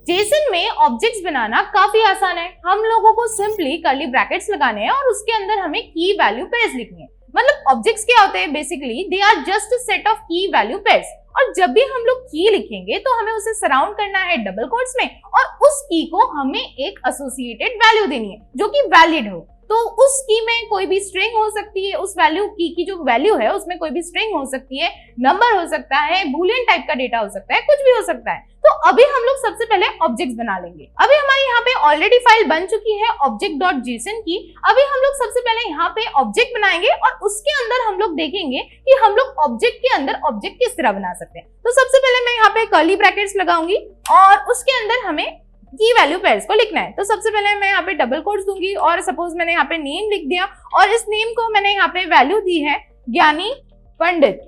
Jason में objects बनाना काफी आसान है। हम लोगों को सिंपली कर्ली ब्रैकेट्स लगाने हैं और उसके अंदर हमें की वैल्यू पेयर्स लिखनी है। मतलब ऑब्जेक्ट्स क्या होते हैं? Basically they are just a set of key value pairs. और जब भी हम लोग की लिखेंगे तो हमें उसे सराउंड करना है डबल कोट्स में और उस की को हमें एक एसोसिएटेड वैल्यू देनी है जो कि वैलिड हो। तो उस की में कोई भी स्ट्रिंग हो सकती है, उस वैल्यू की जो वैल्यू है उसमें कोई भी स्ट्रिंग हो सकती है, नंबर हो सकता है, बूलियन टाइप का डेटा हो सकता है, कुछ भी हो सकता है। तो अभी हम लोग सबसे पहले ऑब्जेक्ट्स बना लेंगे। अभी हमारी यहाँ पे ऑलरेडी फाइल बन चुकी है object.json की। अभी हम लोग सबसे पहले यहाँ पे ऑब्जेक्ट बनाएंगे और उसके अंदर हम लोग देखेंगे कि हम लोग ऑब्जेक्ट के अंदर ऑब्जेक्ट किस तरह बना सकते हैं। तो सबसे पहले मैं यहाँ पे कर्ली ब्रैकेट्स लगाऊंगी और उसके अंदर हमें की वैल्यू पेयर्स को लिखना है। तो सबसे पहले मैं यहाँ पे डबल कोट्स दूंगी और सपोज मैंने यहाँ पे नेम लिख दिया और इस नेम को मैंने यहाँ पे वैल्यू दी है ज्ञानी पंडित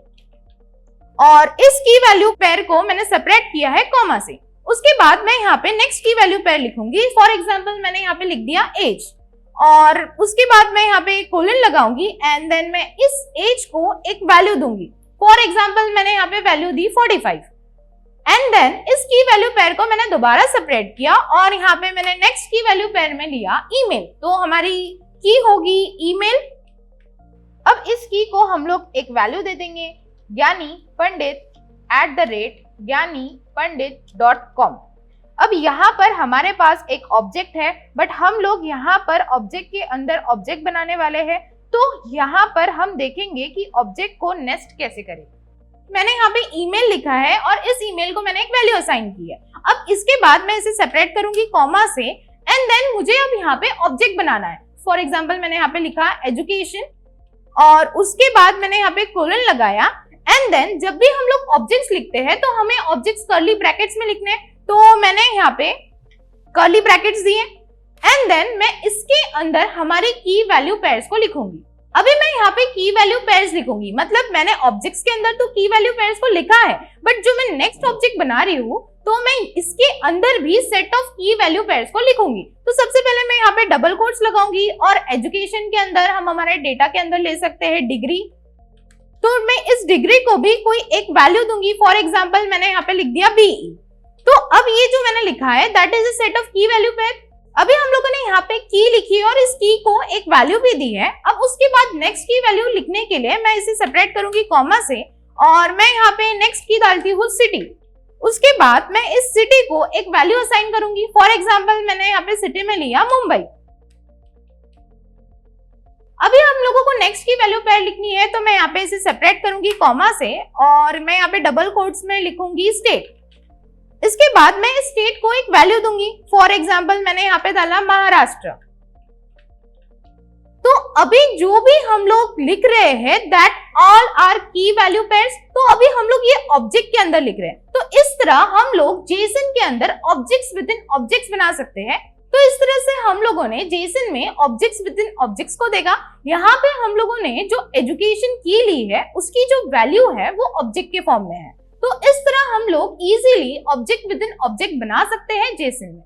और इस की वैल्यू पेयर को मैंने सेपरेट किया है कॉमा से। उसके बाद मैं यहाँ पे नेक्स्ट की वैल्यू पेयर लिखूंगी। फॉर एग्जाम्पल मैंने यहाँ पे लिख दिया एज और उसके बाद मैं यहाँ पे कोलन लगाऊंगी एंड देन मैं इस एज को एक वैल्यू दूंगी। फॉर एग्जाम्पल मैंने यहाँ पे वैल्यू दी 45 एंड देन इस की वैल्यू पेयर को मैंने दोबारा सेपरेट किया और यहाँ पे मैंने नेक्स्ट की वैल्यू पेयर में लिया ईमेल। तो हमारी की होगी ईमेल। अब इस की को हम लोग एक वैल्यू दे देंगे ज्ञानी पंडित @ज्ञानीपंडित.com। अब यहाँ पर हमारे पास एक ऑब्जेक्ट है बट हम लोग यहाँ पर ऑब्जेक्ट के अंदर ऑब्जेक्ट बनाने वाले हैं। तो यहाँ पर हम देखेंगे कि ऑब्जेक्ट को नेस्ट कैसे करें। मैंने यहाँ पे ईमेल लिखा है और इस ईमेल को मैंने एक वैल्यू असाइन की है। अब इसके बाद मैं इसे सेपरेट करूंगी कॉमा से एंड देन मुझे अब यहाँ पे ऑब्जेक्ट बनाना है। फॉर एग्जाम्पल मैंने यहाँ पे लिखा एजुकेशन और उसके बाद मैंने यहाँ पे कोलन लगाया एंड देन जब भी हम लोग ऑब्जेक्ट्स लिखते हैं तो हमें ऑब्जेक्ट्स कर्ली ब्रैकेट्स में लिखने हैं। तो मैंने यहाँ पे कर्ली ब्रैकेट्स दिए एंड देन मैं इसके अंदर हमारी की वैल्यू पेयर्स को लिखूंगी। अभी मैं यहाँ पे की वैल्यू पेयर्स लिखूंगी। मतलब मैंने ऑब्जेक्ट्स के अंदर तो की वैल्यू पेयर्स को लिखा है बट जो मैं नेक्स्ट ऑब्जेक्ट बना रही हूँ तो मैं इसके अंदर भी set of key value pairs को लिखूंगी। तो सबसे पहले मैं यहाँ पे डबल कोट्स लगाऊंगी और एजुकेशन के अंदर हम हमारे डेटा के अंदर ले सकते हैं डिग्री। तो मैं इस डिग्री को भी कोई एक वैल्यू दूंगी। फॉर एग्जाम्पल मैंने यहाँ पे लिख दिया BE। तो अब ये जो मैंने लिखा है that is a set of key value pair. अभी हम लोगों ने यहाँ पे की लिखी और इस की को एक वैल्यू भी दी है। अब उसके बाद नेक्स्ट की वैल्यू लिखने के लिए मैं इसे सेपरेट करूंगी कॉमा से और मैं यहाँ पे नेक्स्ट की डालती हूँ सिटी। उसके बाद मैं इस सिटी को एक वैल्यू असाइन करूंगी। फॉर एग्जाम्पल मैंने यहाँ पे सिटी में लिया मुंबई। अभी हम लोगों को नेक्स्ट की वैल्यू पेयर लिखनी है तो मैं यहाँ पे इसे सेपरेट करूंगी कॉमा से और मैं यहाँ पे डबल कोट्स में लिखूंगी स्टेट। इसके बाद मैं इस स्टेट को एक वैल्यू दूंगी। फॉर एग्जाम्पल मैंने यहाँ पे डाला महाराष्ट्र। तो अभी जो भी हम लोग लिख रहे हैं दैट ऑल आर की वैल्यू पेयर्स। तो अभी हम लोग ये ऑब्जेक्ट के अंदर लिख रहे हैं। तो इस तरह हम लोग जेसन के अंदर ऑब्जेक्ट्स विद इन ऑब्जेक्ट्स बना सकते हैं। तो इस तरह से हम लोगों ने जेसन में ऑब्जेक्ट्स विद इन ऑब्जेक्ट्स को देखा। यहाँ पे हम लोगों ने जो एजुकेशन की ली है उसकी जो वैल्यू है वो ऑब्जेक्ट के फॉर्म में है। तो इस तरह हम लोग easily object with in object बना सकते हैं जेसन में।